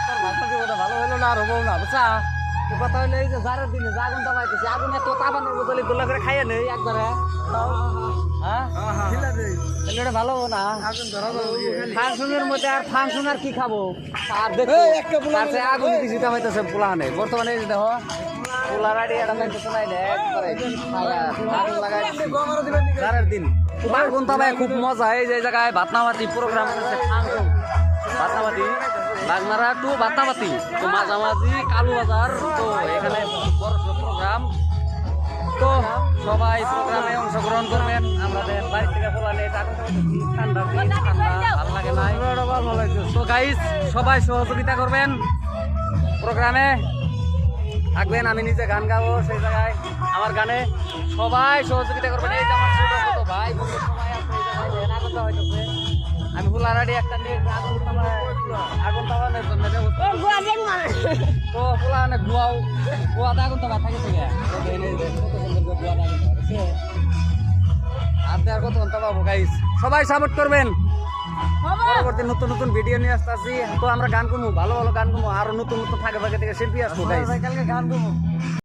তোর ভাষা জীবনে ভালো হলো না আর হবো না বুঝছা তো কথা হইলে এই যে জারের দিনে যে আগুনটা পাইতেছি আগুন এত তাপানোর বদলে গোল্লা করে খাইয়ে নেই একবারে হ্যাঁ এটা ভালো হবো না ফাংশনের মধ্যে আর ফাংশন আর কি খাবো আর দেখো কাছে আগুন দিছি তা হইতেছে পোলাহানে বর্তমানে এই যে দেখো পোলার আড়ি এটা লাগতেছে না এটা একবারে আগুন লাগাই জারের দিন আগুন তাবায় খুব মজা এই যে জায়গায় ভাতনামাতি প্রোগ্রাম হচ্ছে ফাংশন ভাতনামাতি বাগনারা টু ভাতনামাতি তো মাঝামাঝি কালু বাজার তো এখানে বড় প্রোগ্রাম তো সবাই প্রোগ্রামে অংশগ্রহণ করবেন আমাদের বাড়ি থেকে বলালে ঠান্ডা ভালো লাগে না তো গাইস সবাই সহযোগিতা করবেন প্রোগ্রামে থাকবেন আমি নিজে গান গাবো সেই জায়গায় আমার গানে সবাই সহযোগিতা করবেন এই যে আমার ছোট ছোট ভাই বন্ধু সবাই আছে এই যে ভাই দেখেন আগুন হইতেছে আমি ফুলারাডি একটা নিয়ে আগুন তাবানোর জন্য তো ফুলানে গুয়াতে আগুন তাবা থাকে তো আর কত ঘন্টা পাবো গাইস সবাই সাপোর্ট করবেন পরবর্তী নতুন নতুন ভিডিও নিয়ে আসতেছি তো আমরা গান করবো ভালো ভালো গান করবো আরো নতুন নতুন ফাঁকে ফাঁকে থেকে শিল্পী আসবো গাইস কালকে গান করবো